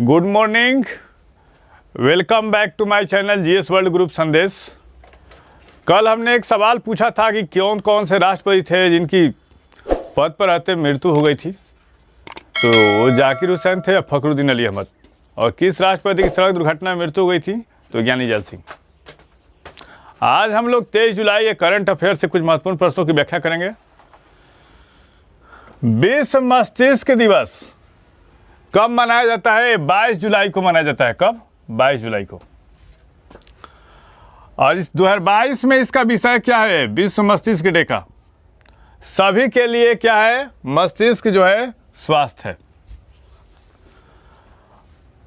Good morning, welcome back to my channel GS world group Sandesh. कल हमने एक सवाल पूछा था कि कौन कौन से राष्ट्रपति थे जिनकी पद पर रहते मृत्यु हो गई थी। तो वो जाकिर हुसैन थे या फखरुद्दीन अली अहमद। और किस राष्ट्रपति की सड़क दुर्घटना में मृत्यु हो गई थी तो ज्ञानी जैल सिंह। आज हम लोग 23 जुलाई के करंट अफेयर से कुछ महत्वपूर्ण प्रश्नों की व्याख्या करेंगे। विश्व मस्तिष्क दिवस कब मनाया जाता है? 22 जुलाई को मनाया जाता है। कब? 22 जुलाई को। और इस 2022 में इसका विषय क्या है? विश्व मस्तिष्क डे का। सभी के लिए क्या है? मस्तिष्क जो है स्वास्थ्य है।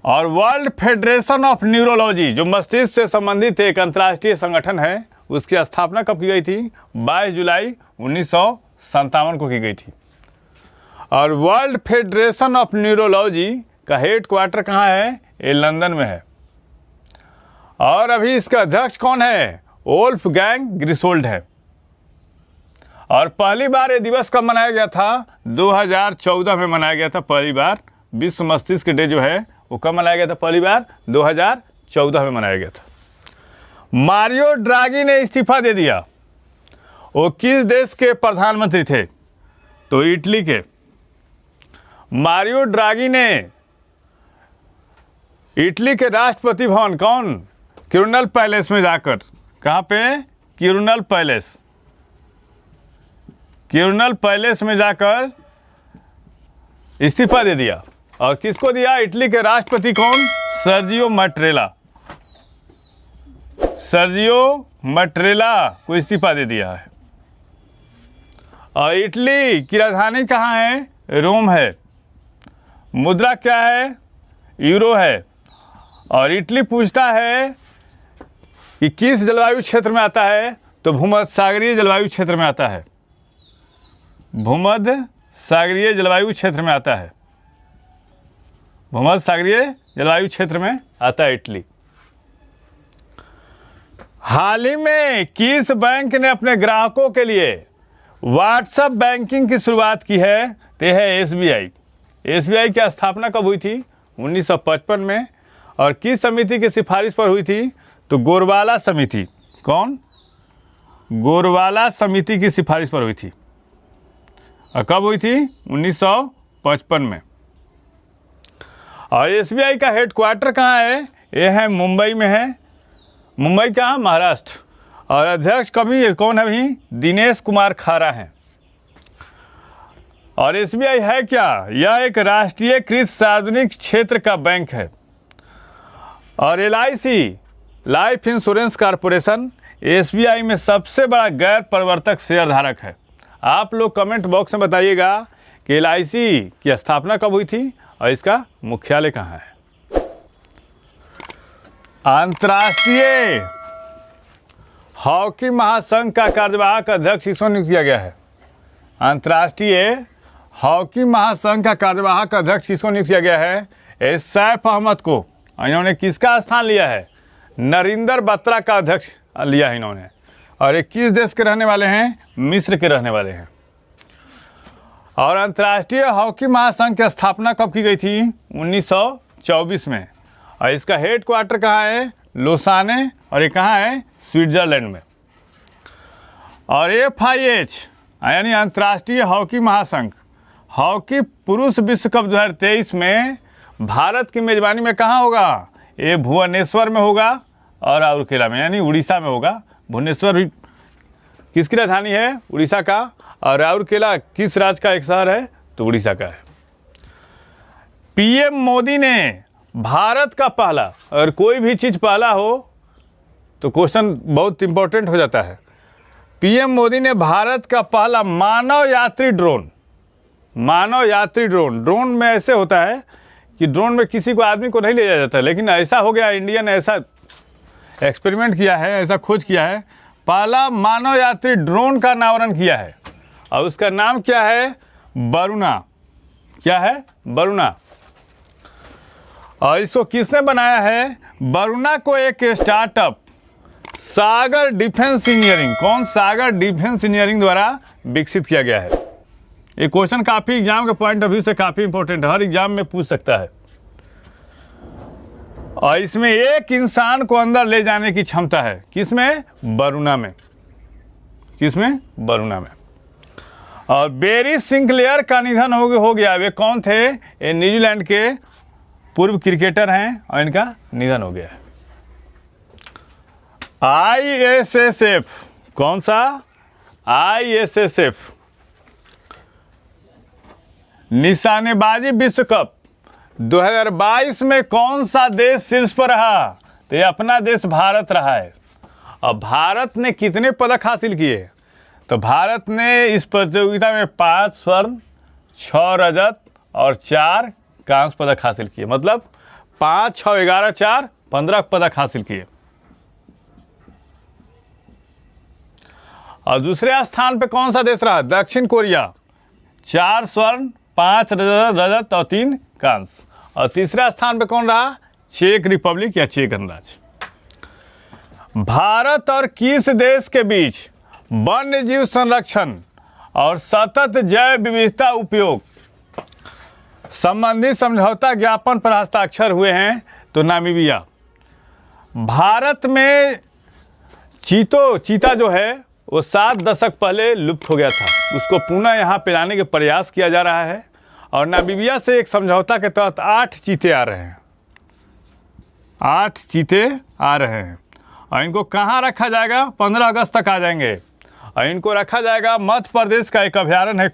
और वर्ल्ड फेडरेशन ऑफ न्यूरोलॉजी जो मस्तिष्क से संबंधित एक अंतर्राष्ट्रीय संगठन है, उसकी स्थापना कब की गई थी? 22 जुलाई 1957 को की गई थी। और वर्ल्ड फेडरेशन ऑफ न्यूरोलॉजी का हेड क्वार्टर कहाँ है? ये लंदन में है। और अभी इसका अध्यक्ष कौन है? वोल्फगैंग ग्रिसोल्ड है। और पहली बार ये दिवस कब मनाया गया था? 2014 में मनाया गया था पहली बार। विश्व मस्तिष्क डे जो है वो कब मनाया गया था? पहली बार 2014 में मनाया गया था। मारियो ड्रागी ने इस्तीफा दे दिया। वो किस देश के प्रधानमंत्री थे? तो इटली के। मारियो ड्रागी ने इटली के राष्ट्रपति भवन कौन? क्यूरनल पैलेस में जाकर, कहाँ पे? क्यूरनल पैलेस। क्यूरनल पैलेस में जाकर इस्तीफा दे दिया। और किसको दिया? इटली के राष्ट्रपति कौन? सर्जियो मैट्रेला। सर्जियो मैट्रेला को इस्तीफा दे दिया है। और इटली की राजधानी कहाँ है? रोम है। मुद्रा क्या है? यूरो है। और इटली पूछता है कि किस जलवायु क्षेत्र में आता है? तो भूमध्य सागरीय जलवायु क्षेत्र में आता है। भूमध्य सागरीय जलवायु क्षेत्र में आता है। भूमध्य सागरीय जलवायु क्षेत्र में आता है इटली। हाल ही में किस बैंक ने अपने ग्राहकों के लिए व्हाट्सएप बैंकिंग की शुरुआत की है? तो है एसबीआई। एसबीआई की स्थापना कब हुई थी? 1955 में। और किस समिति की सिफारिश पर हुई थी? तो गोरवाला समिति। कौन? गोरवाला समिति की सिफारिश पर हुई थी। और कब हुई थी? 1955 में। और एसबीआई का हेडक्वार्टर कहाँ है? ये है मुंबई में है। मुंबई कहाँ? महाराष्ट्र। और अध्यक्ष कभी कौन है अभी? दिनेश कुमार खारा हैं। और एसबीआई है क्या? यह एक राष्ट्रीयकृत सार्वजनिक क्षेत्र का बैंक है। और LIC life insurance corporation SBI में सबसे बड़ा गैर प्रवर्तक शेयर धारक है। आप लोग कमेंट बॉक्स में बताइएगा कि एलआईसी की स्थापना कब हुई थी और इसका मुख्यालय कहाँ है। अंतर्राष्ट्रीय हॉकी महासंघ का कार्यवाहक अध्यक्ष किसको नियुक्त किया गया है? अंतर्राष्ट्रीय हॉकी महासंघ का कार्यवाहक अध्यक्ष किसको नियुक्त किया गया है? सैफ अहमद को। इन्होंने किसका स्थान लिया है? नरिंदर बत्रा का अध्यक्ष लिया है इन्होंने। और ये किस देश के रहने वाले हैं? मिस्र के रहने वाले हैं। और अंतर्राष्ट्रीय हॉकी महासंघ की स्थापना कब की गई थी? 1924 में। और इसका हेड क्वार्टर कहाँ है? लोसाने। और ये कहाँ है? स्विट्जरलैंड में। और FIH यानी अंतर्राष्ट्रीय हॉकी महासंघ हॉकी पुरुष विश्व कप 2023 में भारत की मेजबानी में कहाँ होगा? ये भुवनेश्वर में होगा और राउरकेला में, यानी उड़ीसा में होगा। भुवनेश्वर भी किसकी राजधानी है? उड़ीसा का। और राउरकेला किस राज्य का एक शहर है? तो उड़ीसा का है। पीएम मोदी ने भारत का पहला, और कोई भी चीज़ पहला हो तो क्वेश्चन बहुत इंपॉर्टेंट हो जाता है। पीएम मोदी ने भारत का पहला मानव यात्री ड्रोन, ड्रोन में ऐसे होता है कि ड्रोन में किसी को आदमी को नहीं ले जाया जाता, लेकिन ऐसा हो गया, इंडिया ने ऐसा एक्सपेरिमेंट किया है, ऐसा खोज किया है, पहला मानव यात्री ड्रोन का अनावरण किया है। और उसका नाम क्या है? वरुणा। क्या है? वरुणा। और इसको किसने बनाया है? वरुणा को एक स्टार्टअप सागर डिफेंस इंजीनियरिंग, कौन? सागर डिफेंस इंजीनियरिंग द्वारा विकसित किया गया है। ये क्वेश्चन काफ़ी एग्जाम के पॉइंट ऑफ व्यू से काफ़ी इंपॉर्टेंट है, हर एग्जाम में पूछ सकता है। और इसमें एक इंसान को अंदर ले जाने की क्षमता है। किसमें? वरुणा में। किसमें? वरुणा में। और बेरी सिंक्लेयर का निधन हो गया। वे कौन थे? ये न्यूजीलैंड के पूर्व क्रिकेटर हैं और इनका निधन हो गया है। ISSF, कौन सा? ISSF निशानेबाजी विश्व कप 2022 में कौन सा देश शीर्ष पर रहा? तो ये अपना देश भारत रहा है। और भारत ने कितने पदक हासिल किए? तो भारत ने इस प्रतियोगिता में 5 स्वर्ण, 6 रजत और 4 कांस्य पदक हासिल किए। मतलब 5, 6, 11, 4, 15 पदक हासिल किए। और दूसरे स्थान पे कौन सा देश रहा? दक्षिण कोरिया, 4 स्वर्ण, 5 रजत और 3 कांस्य। और तीसरा स्थान पे कौन रहा? चेक रिपब्लिक या चेक गणराज्य। भारत और किस देश के बीच वन्य जीव संरक्षण और सतत जैव विविधता उपयोग संबंधी समझौता ज्ञापन पर हस्ताक्षर हुए हैं? तो नामीबिया। भारत में चीता जो है वो 7 दशक पहले लुप्त हो गया था। उसको पुनः यहाँ पे लाने के प्रयास किया जा रहा है। और नामीबिया से एक समझौता के तहत 8 चीते आ रहे हैं। 8 चीते आ रहे हैं। और इनको कहाँ रखा जाएगा? 15 अगस्त तक आ जाएंगे। और इनको रखा जाएगा मध्य प्रदेश का एक अभयारण्य है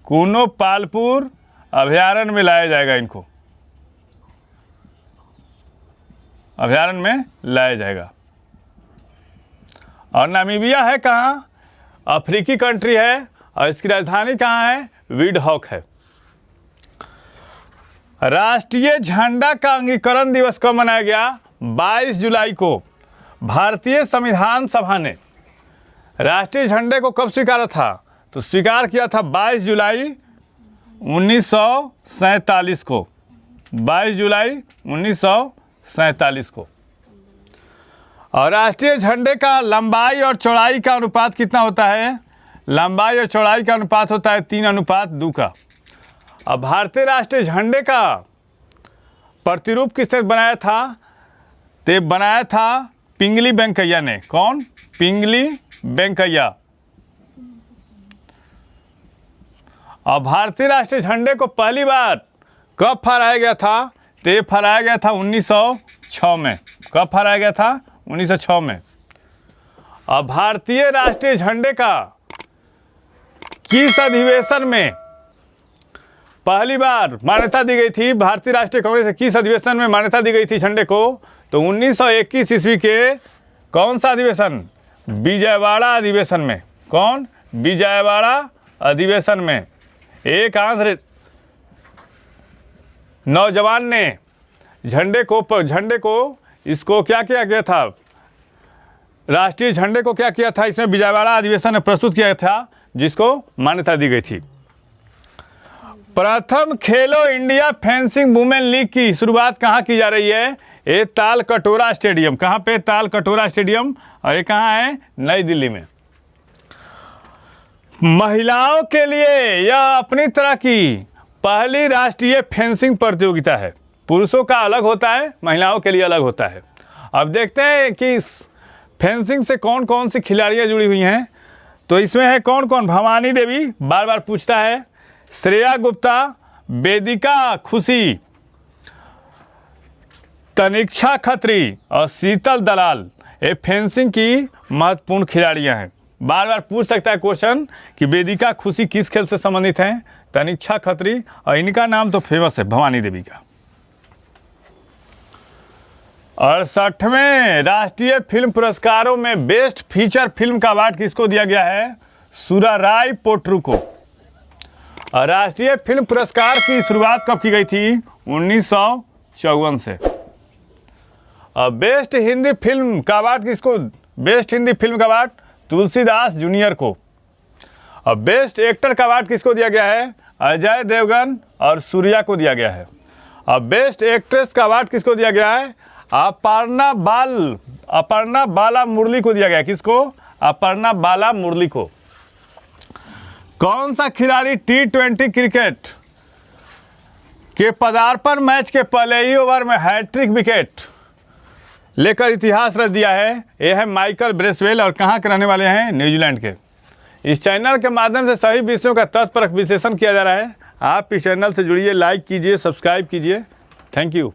कूनो पालपुर अभयारण्य में लाया जाएगा। इनको अभयारण्य में लाया जाएगा। और नामीबिया है कहाँ? अफ्रीकी कंट्री है। और इसकी राजधानी कहाँ है? विंडहॉक है। राष्ट्रीय झंडा का अंगीकरण दिवस कब मनाया गया? 22 जुलाई को। भारतीय संविधान सभा ने राष्ट्रीय झंडे को कब स्वीकारा था? तो स्वीकार किया था 22 जुलाई 1947 को। 22 जुलाई 1947 को। और राष्ट्रीय झंडे का लंबाई और चौड़ाई का अनुपात कितना होता है? लंबाई और चौड़ाई का अनुपात होता है 3:2 का। अब भारतीय राष्ट्रीय झंडे का प्रतिरूप किसने बनाया था? तो बनाया था पिंगली वेंकैया ने। कौन? पिंगली वेंकैया। और भारतीय राष्ट्रीय झंडे को पहली बार कब फहराया गया था? तो ये फहराया गया था 1906 में। कब फहराया गया था? 1906 में। और भारतीय राष्ट्रीय झंडे का किस अधिवेशन में पहली बार मान्यता दी गई थी? भारतीय राष्ट्रीय कांग्रेस के किस अधिवेशन में मान्यता दी गई थी झंडे को? तो 1921 ईस्वी के कौन सा अधिवेशन? विजयवाड़ा अधिवेशन में। कौन? विजयवाड़ा अधिवेशन में। एक आंध्र नौजवान ने झंडे को इसको क्या किया गया था? राष्ट्रीय झंडे को क्या किया था? इसमें विजयवाड़ा अधिवेशन में प्रस्तुत किया था, जिसको मान्यता दी गई थी। प्रथम खेलो इंडिया फेंसिंग वुमेन लीग की शुरुआत कहाँ की जा रही है? ये ताल कटोरा स्टेडियम। कहाँ पे? ताल कटोरा स्टेडियम। और ये कहाँ है? नई दिल्ली में। महिलाओं के लिए यह अपनी तरह की पहली राष्ट्रीय फेंसिंग प्रतियोगिता है। पुरुषों का अलग होता है, महिलाओं के लिए अलग होता है। अब देखते हैं कि फेंसिंग से कौन कौन सी खिलाड़ियाँ जुड़ी हुई हैं। तो इसमें है कौन कौन? भवानी देवी, बार बार पूछता है। श्रेया गुप्ता, वेदिका खुशी, तनिक्षा खत्री और शीतल दलाल। ये फेंसिंग की महत्वपूर्ण खिलाड़ियां हैं। बार बार पूछ सकता है क्वेश्चन कि वेदिका खुशी किस खेल से संबंधित हैं? तनिक्षा खत्री। और इनका नाम तो फेमस है, भवानी देवी का। 68वें राष्ट्रीय फिल्म पुरस्कारों में बेस्ट फीचर फिल्म का अवार्ड किसको दिया गया है? सुराराय पोट्रू को। और राष्ट्रीय फिल्म पुरस्कार की शुरुआत कब की गई थी? 1954 से। और बेस्ट हिंदी फिल्म का अवार्ड किसको? बेस्ट हिंदी फिल्म का अवार्ड तुलसीदास जूनियर को। और बेस्ट एक्टर का अवार्ड किसको दिया गया है? अजय देवगन और सूर्या को दिया गया है। और बेस्ट एक्ट्रेस का अवार्ड किसको दिया गया है? अपर्णा बाला मुरली को दिया गया। किसको? अपर्णा बाला मुरली को। कौन सा खिलाड़ी T20 क्रिकेट के पदार्पण मैच के पहले ही ओवर में हैट्रिक विकेट लेकर इतिहास रच दिया है। ये है माइकल ब्रेसवेल और कहाँ के रहने वाले हैं? न्यूजीलैंड के। इस चैनल के माध्यम से सभी विषयों का तथ्यपरक विश्लेषण किया जा रहा है। आप इस चैनल से जुड़िए, लाइक कीजिए, सब्सक्राइब कीजिए। Thank you.